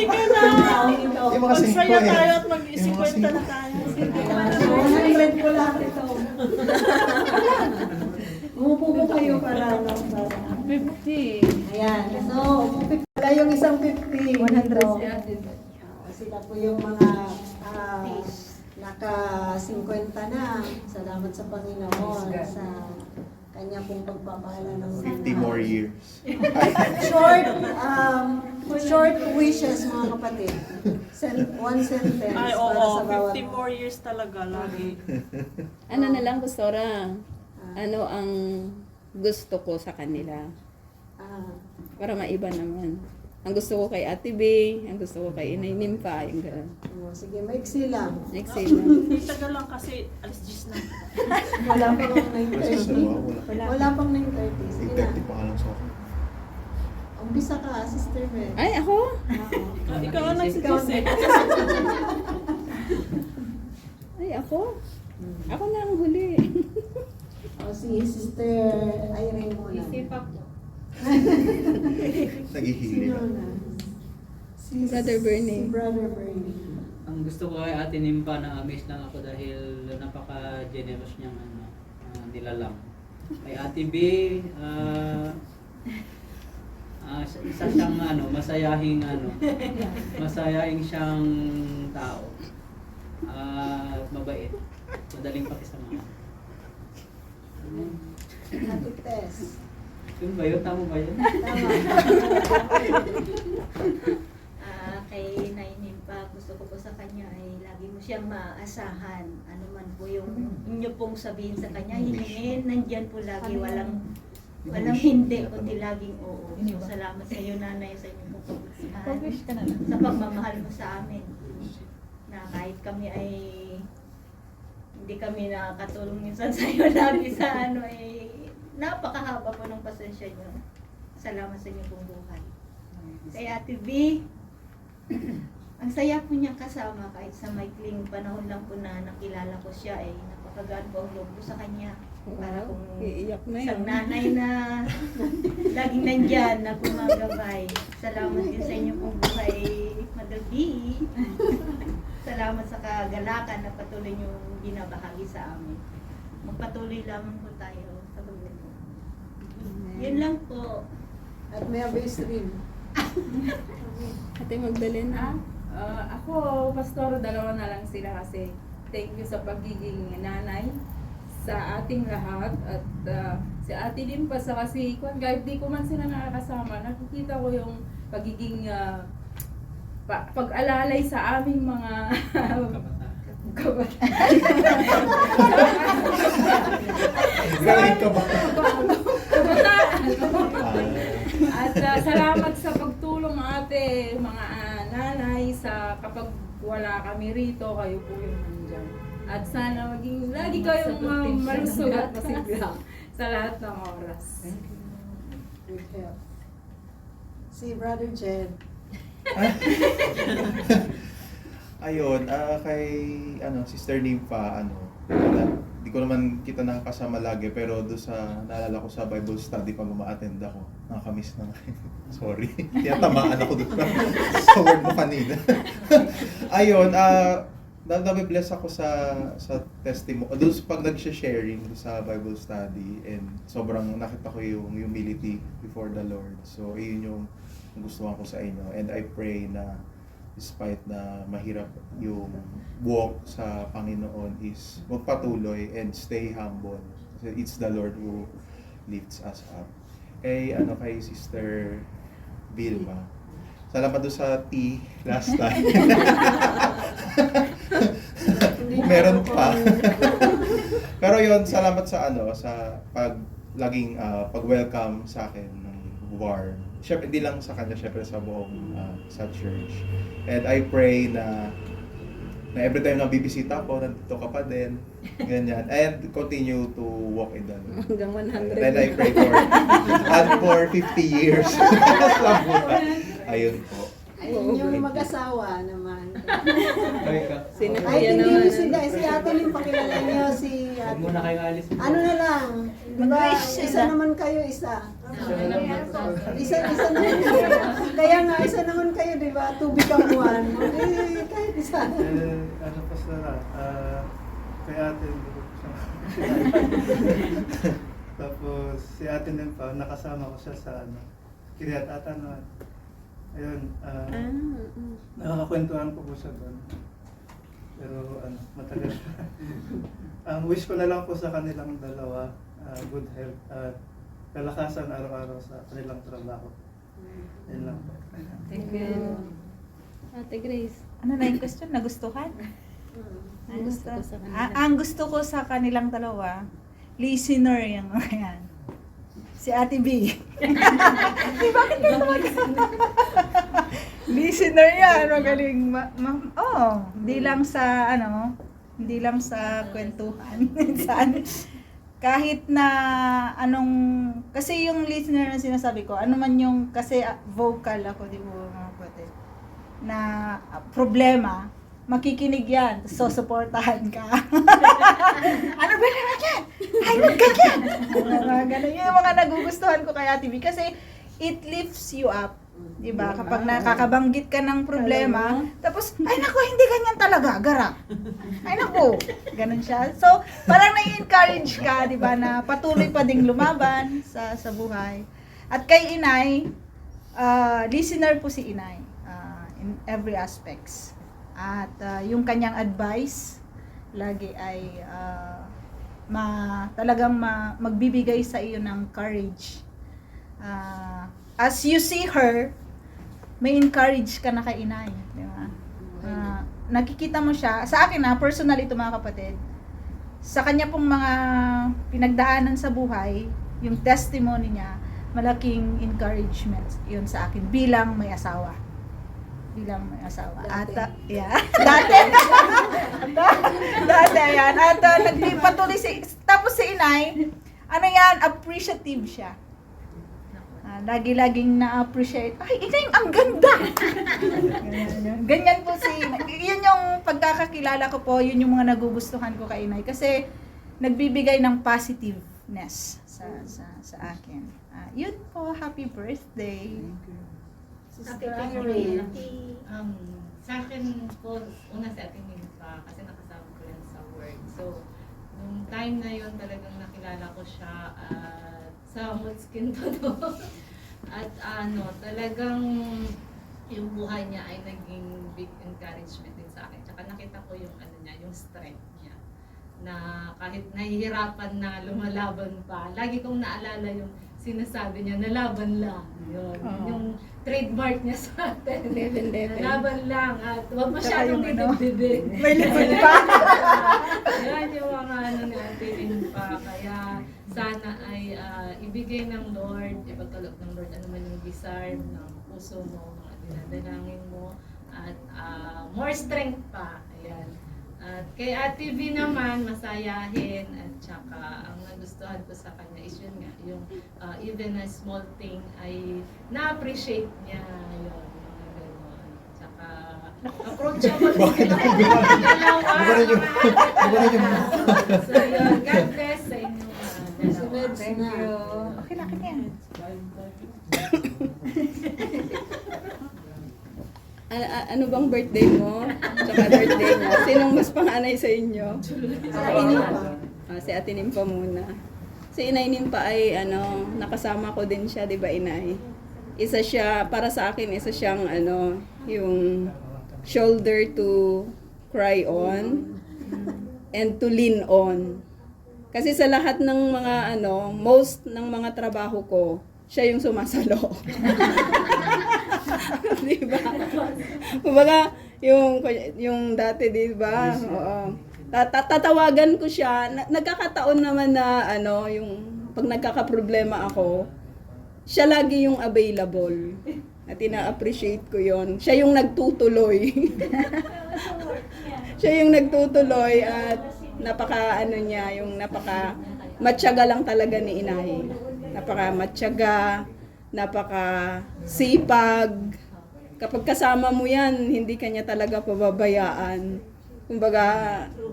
Halika na! Yung mga Magsaya 50 tayo at Yung mga mag-50 na 50. tayo. 100 ko lahat ito. Umupo po kayo para ano, para. 50. Ayan. So, wala yung isang 50. 100 sila po yung mga naka-50 na. Salamat sa Panginoon sa kanya pong pagpapala ng 50 more years. short wishes mga kapatid. One sentence Ay, para sa oo. bawat 50 more years talaga lagi. Ano na lang, Gustora? Ano ang gusto ko sa kanila? ah, Para maiba naman. Ang gusto ko kay Ate B, ang gusto ko kay Inay Nimpa, yung gano'n. sige, maiksi lang. Next lang. Tagal lang kasi alas 10 na. Wala pang Mas 9:30. wala. Wala pang 9:30. Sige na. 8:30 pa ka lang sa akin. Umpisa ka, Sister Mel. Ay, ako? Ikaw ang nagsisis eh. Ay, ako? Ako na ang huli. O si Sister Irene muna. Naghihili Sino na. na? Si Brother Bernie. Si Brother Bernie. Ang gusto ko kay Ate Nimpa, na-amaze lang ako dahil napaka-generous niyang nilalang. Kay Ate B, isa siyang masayahing siyang tao. Mabait. Madaling pakisamahan. Ate Tess. Yun ba yun? Tama ba yun? Tama. Kay Nainin pa, gusto ko po sa kanya ay lagi mo siyang maaasahan. Ano man po yung inyo pong sabihin sa kanya, hilingin, nandyan po lagi, walang hindi, kundi laging oo. So, salamat sa iyo, nanay, sa inyong pagpapasihan, sa pagmamahal mo sa amin. Na kahit kami ay hindi kami nakakatulong minsan sa iyo lagi sa ano ay napakahaba po ng pasensya niyo. Salamat sa inyong pong buhay. Kay Ate B, ang saya po niyang kasama kahit sa maikling panahon lang po na nakilala ko siya ay napakagaan po ang loob ko sa kanya. Para kung Iiyak na isang yun. nanay na laging nandyan na kumagabay. Salamat din sa inyong pong buhay, Mother B. Salamat sa kagalakan na patuloy niyong binabahagi sa amin. Magpatuloy lamang po tayo sa pagbubuo. Yun lang po. At may base rin. Ate Magdalena. Ako, pastor, dalawa na lang sila kasi thank you sa pagiging nanay sa ating lahat at si Ate Limpa sa kasi kahit di ko man sila nakakasama, nakikita ko yung pagiging pag-alalay sa aming mga kabataan. Galing ka ba? Kabataan. Ah, At salamat sa pagtulong ate, mga nanay, sa kapag wala kami rito, kayo po yung nandyan. At sana maging lagi kayong malusog at masigla sa lahat ng oras. Good help. Si Brother Jed. Ayun, kay Sister Nympha, di ko naman kita nakakasama lagi, pero doon sa, naalala ko sa Bible study pag uma-attend ako, nakakamiss na ngayon. Sorry, tiyatamaan ako doon sa word mo kanina. Ayun, nabibless ako sa testimony, doon pag nag-sharing sa Bible study, and sobrang nakita ko yung humility before the Lord. So, yun yung gustuhan ko sa inyo, and I pray na despite na mahirap yung walk sa Panginoon is magpatuloy and stay humble. Kasi it's the Lord who lifts us up. Kay Sister Vilma. Salamat doon sa tea last time. Meron pa. Pero yon, salamat sa sa laging pag-welcome sa akin ng warm. Syempre, hindi lang sa kanya, syempre sa buong sa church. And I pray na every time na bibisita ko, nandito ka pa din. Ganyan. And continue to walk in the Lord. Hanggang 100. And I pray for 50 years. Ayun po. Ay, yung mag-asawa naman. Okay ka. Sino Ay, kuya hindi naman? niyo si Ate Lim, pakilala niyo si Huwag Ate. muna kayo alis. Ano na lang, di ba, isa naman kayo, isa. Isa naman kayo. Kaya nga, isa naman kayo, di ba, tubig ang buwan. Eh, kahit isa. Ano pa sa kay ate, hindi ko siya tapos si ate din pa, nakasama ko siya sa Kiryat Atanan. Ayun, nakakakwentuhan ko po siya doon. Pero matagal na. Ang wish ko na lang po sa kanilang dalawa, good health at kalakasan araw-araw sa kanilang trabaho. Ayun lang po. Thank you. Ate Grace. Ano na yung question? Nagustuhan? Ang gusto ko sa kanila. Ang gusto ko sa kanilang dalawa, listener yung yan. Si Ate B. Bakit ka naman? Listener yan. Magaling. Hindi lang sa hindi lang sa kwentuhan. Minsan. Kahit na kasi yung listener na sinasabi ko, ano man yung, kasi vocal ako, di ba mga kapatid, na problema, makikinig yan, so supportahan ka. Ano ba naman yan? Ay, wag ka yan! Mga ganun. Yun yung mga nagugustuhan ko kay Ate B kasi it lifts you up. Diba? Kapag nakakabanggit ka ng problema, tapos, ay naku, hindi ganyan talaga, gara. Ay naku, ganun siya. So, parang nai-encourage ka, diba, na patuloy pa ding lumaban sa buhay. At kay Inay, listener po si Inay in every aspects. At yung kanyang advice, lagi ay talagang magbibigay sa iyo ng courage. As you see her, may encourage ka na kay Inay. Di ba? Nakikita mo siya, sa akin personally ito mga kapatid, sa kanya pong mga pinagdaanan sa buhay, yung testimony niya, malaking encouragement yun sa akin bilang may asawa. At dati yan. At nagpatuloy tapos si Inay, appreciative siya. Lagi-laging na-appreciate. Ay, Inay, ang ganda! Ganyan po yun yung pagkakakilala ko po, yun yung mga nagugustuhan ko kay Inay. Kasi nagbibigay ng positiveness sa akin. Yun po, happy birthday. Sister Irene. Sa akin po, una sa ating Minfa, kasi nakasama ko yan sa work. So, nung time na yun talagang nakilala ko siya at sa Moodskin to no? At talagang yung buhay niya ay naging big encouragement din sa akin. Tsaka nakita ko yung yung strength niya. Na kahit nahihirapan na lumalaban pa, lagi kong naalala yung sinasabi niya, nalaban lang. Yun. Yung trademark niya sa atin. Nalaban lang at huwag masyadong didibdibin. May likod pa. Yan yung mga natin pa. Kaya sana ay ibigay ng Lord, ipagkaloob ng Lord, ano man yung desire ng puso mo, mga dinadalangin mo, at more strength pa. Ayan. At kay Ate V naman, masayahin at saka ang nagustuhan ko sa kanya is yun nga, yung even a small thing ay na-appreciate niya yun, mga gano'n. Tsaka approachable sila. Dalawa. So yun, God bless sa inyo. Thank you. Okay lang yan. Ano bang birthday mo? Tsaka birthday niya. Sinong mas panganay sa inyo? Si Ate Nimpa muna. Si Inay Nimpa ay nakasama ko din siya, 'di ba, Inay? Isa siya para sa akin, isa siyang yung shoulder to cry on and to lean on. Kasi sa lahat ng mga most ng mga trabaho ko, siya yung sumasalo. Di ba? Kumbaga, yung dati, di ba? Oo. Tatawagan ko siya. Nagkakataon naman na yung pag nagkakaproblema ako, siya lagi yung available. At ina-appreciate ko yon. Siya yung nagtutuloy. Siya yung nagtutuloy at napaka matyaga lang talaga ni Inay. Napaka matyaga, napaka sipag, kapag kasama mo yan, hindi kanya talaga pababayaan. Kumbaga,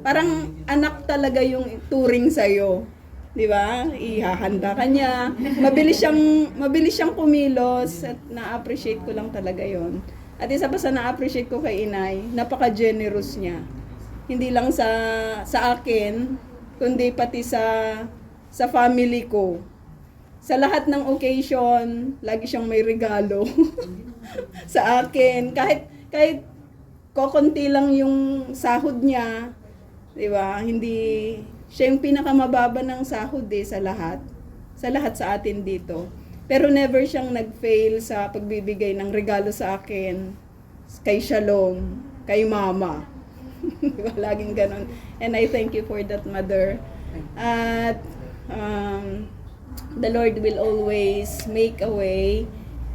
parang anak talaga yung turing sa'yo. Di ba? Ihahanda ka niya. Mabilis siyang kumilos at na-appreciate ko lang talaga yon. At isa pa sa na-appreciate ko kay inay, napaka-generous niya. Hindi lang sa akin, kundi pati sa family ko. Sa lahat ng occasion, lagi siyang may regalo sa akin. Kahit kokonti lang yung sahod niya, 'di ba? Hindi siya yung pinakamababa ng sahod sa lahat. Sa lahat sa atin dito. Pero never siyang nag-fail sa pagbibigay ng regalo sa akin, kay Shalom, kay Mama. Diba? Laging ganon. And I thank you for that, Mother. At the Lord will always make a way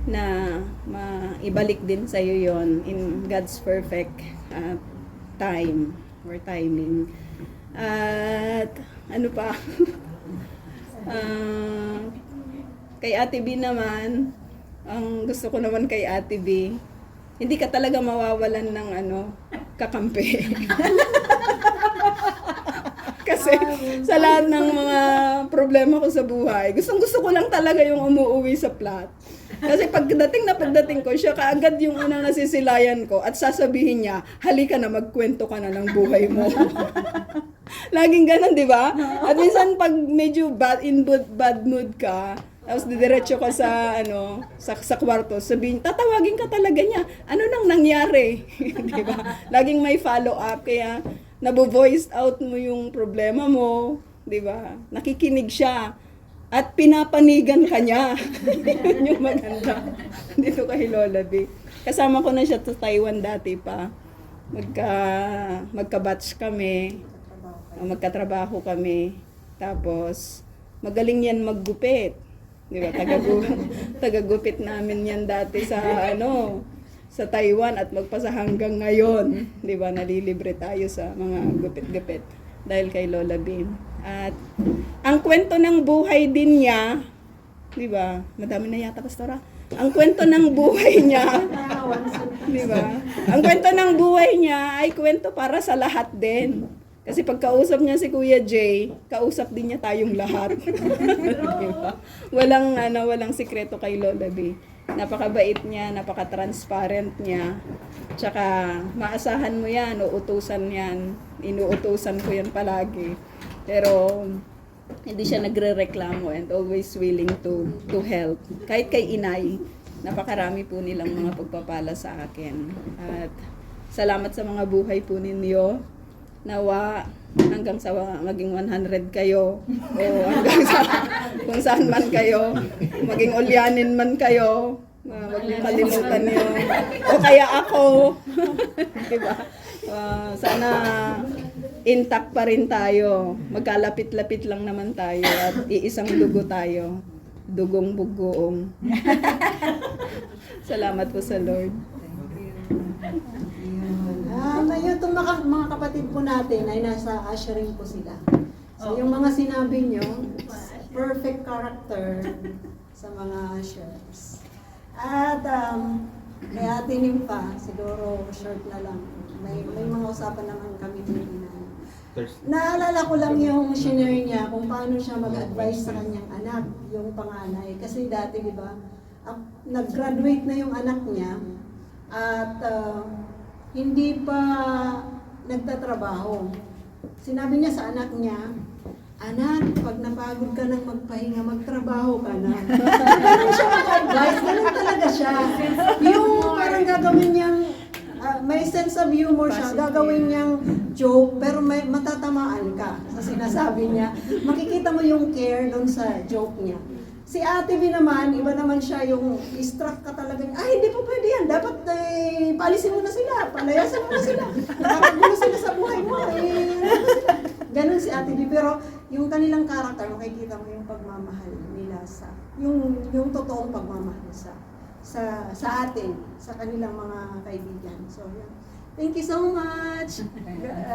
na maibalik din sa iyo yon in God's perfect time or timing. At ano pa? Kay Ate B naman, ang gusto ko naman kay Ate B, hindi ka talaga mawawalan ng kakampi. Kasi sa lahat ng mga problema ko sa buhay, gusto ko lang talaga yung umuwi sa flat. Kasi pagdating ko, siya kaagad yung unang nasisilayan ko at sasabihin niya, halika na, magkwento ka na ng buhay mo. Laging ganun, di ba? At minsan pag medyo bad mood ka, tapos didiretso ka sa kwarto, sabihin, tatawagin ka talaga niya, ano nang nangyari? Di ba? Laging may follow up, kaya nabo-voice out mo yung problema mo, di ba? Nakikinig siya. At pinapanigan ka niya. Yun yung maganda. Dito kay Lola B. Kasama ko na siya sa Taiwan dati pa. Magka-batch kami. Magkatrabaho kami. Tapos, magaling yan maggupit. Di ba? Tagagupit namin yan dati sa Taiwan at magpasa hanggang ngayon. Di ba? Nalilibre tayo sa mga gupit-gupit dahil kay Lola B. At ang kwento ng buhay din niya, di ba? Madami na yata, Pastora. Ang kwento ng buhay niya, di ba? Ang kwento ng buhay niya ay kwento para sa lahat din. Kasi pag kausap niya si Kuya Jay, kausap din niya tayong lahat. Diba? Walang sikreto kay Lola B. Napakabait niya, napaka-transparent niya. Tsaka maasahan mo yan, uutusan yan. Inuutusan ko yan palagi. Pero hindi siya nagrereklamo and always willing to help. Kahit kay inay, napakarami po nilang mga pagpapala sa akin. At salamat sa mga buhay po ninyo. Nawa hanggang sa maging 100 kayo o hanggang sa kung saan man kayo, maging ulyanin man kayo, wag niyo kalimutan niyo. O kaya ako. Diba? Sana intact pa rin tayo. Magkalapit-lapit lang naman tayo at iisang dugo tayo. Dugong bugoong. Salamat po sa Lord. Ngayon, itong mga kapatid po natin ay nasa ushering po sila. So, yung mga sinabi nyo, perfect character sa mga ushers. At kay Ate Nimpa, siguro short na lang. May mga usapan naman kami din. Naalala ko lang yung shinare niya kung paano siya mag-advise sa kanyang anak, yung panganay. Kasi dati, di ba, nag-graduate na yung anak niya at hindi pa nagtatrabaho. Sinabi niya sa anak niya, anak, pag napagod ka ng magpahinga, magtrabaho ka na. Ganun siya mag-advise, ganun talaga siya. Yung parang gagawin niyang, may sense of humor siya, gagawin niyang joke, pero may matatamaan ka sa sinasabi niya. Makikita mo yung care doon sa joke niya. Si Ate B naman, iba naman siya yung struck ka talaga. Hindi po pwede yan. Dapat paalisin mo na sila. Palayasan mo na sila. Nakakagulo sila sa buhay mo. Ganun si Ate B. Pero yung kanilang karakter, makikita mo yung pagmamahal nila sa, yung totoong pagmamahal sa atin, sa kanilang mga kaibigan. So, yun. Thank you so much.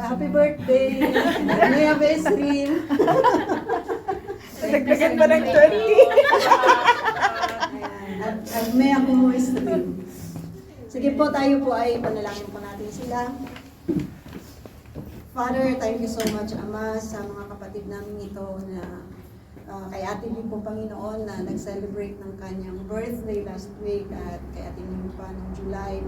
Happy birthday. May best dream. Dagdagan pa ng 20. At may ako mo stream. Sige po, tayo po ay panalangin po natin sila. Father, thank you so much, Ama, sa mga kapatid namin ito na kay Ate Lee po, Panginoon, na nag-celebrate ng kanyang birthday last week at kay Ate Lee pa noong July,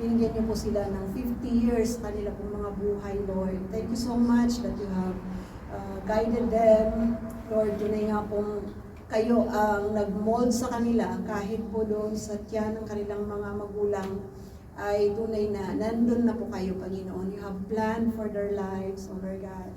binigyan niyo po sila ng 50 years kanila pong mga buhay, Lord. Thank you so much that you have guided them. Lord, tunay nga pong kayo ang nag-mold sa kanila kahit po doon sa tiyan ng kanilang mga magulang ay tunay na nandun na po kayo, Panginoon. You have planned for their lives, oh Lord God.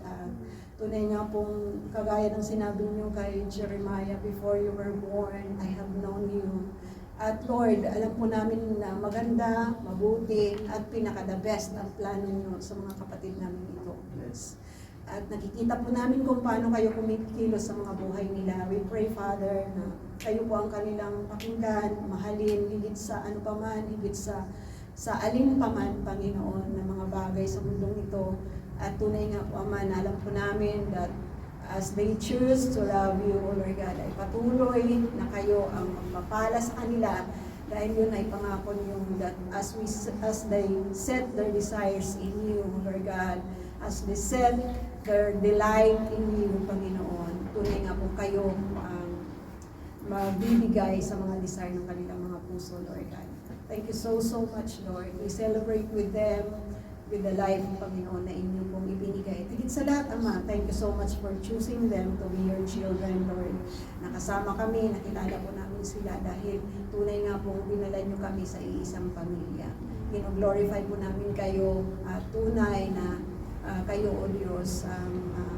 Tunay nga pong kagaya ng sinabi niyo kay Jeremiah, before you were born, I have known you. At Lord, alam po namin na maganda, mabuti, at pinaka-the best ang plano niyo sa mga kapatid namin ito. Yes. At nakikita po namin kung paano kayo kumikilos sa mga buhay nila. We pray, Father, na kayo po ang kanilang pakinggan, mahalin, higit sa ano paman, higit sa alin paman, Panginoon, na mga bagay sa mundong ito. At tunay nga po, Ama, na alam po namin that as they choose to love you, O Lord God, ay patuloy na kayo ang magpapala sa kanila dahil yun ay pangako niyo that as they set their desires in you, O Lord God, as they set their delight in you, Panginoon, tunay nga po kayo magbibigay sa mga desire ng kanilang mga puso, Lord God. Thank you so much, Lord. We celebrate with them, with the life, Panginoon, na inyo pong ibinigay. Tigit sa lahat, Ama, thank you so much for choosing them to be your children, Lord. Nakasama kami, nakilala po namin sila dahil tunay nga pong dinala nyo kami sa iisang pamilya. Gino-glorify po namin kayo, tunay na kayo, O Diyos,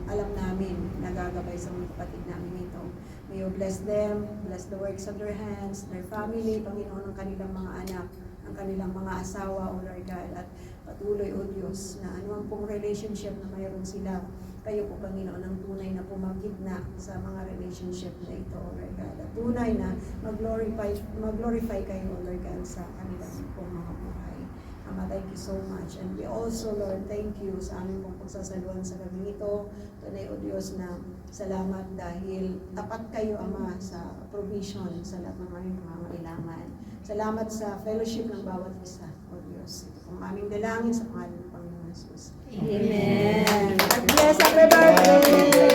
alam namin, nagagabay sa mga kapatid namin ito. May you bless them, bless the works of their hands, their family, Panginoon, ang kanilang mga anak, ang kanilang mga asawa, O Lord God, at patuloy, O Diyos, na anumang pong relationship na mayroon sila, kayo po, Panginoon, ang tunay na pumagitna sa mga relationship na ito, O Lord God, at tunay na mag-glorify kayo, O Lord God, sa kanilang pong mga buhay. Ama, thank you so much. And we also, Lord, thank you sa aming pong pagsasaluhan sa gabi ito. Tunay, O Diyos, na salamat dahil tapat kayo, Ama, sa provision sa lahat ng aming pangangailangan. Salamat sa fellowship ng bawat isa, O Diyos. Ito pong aming dalangin sa pangalan ng Panginoon Jesus. Amen. God bless, happy birthday!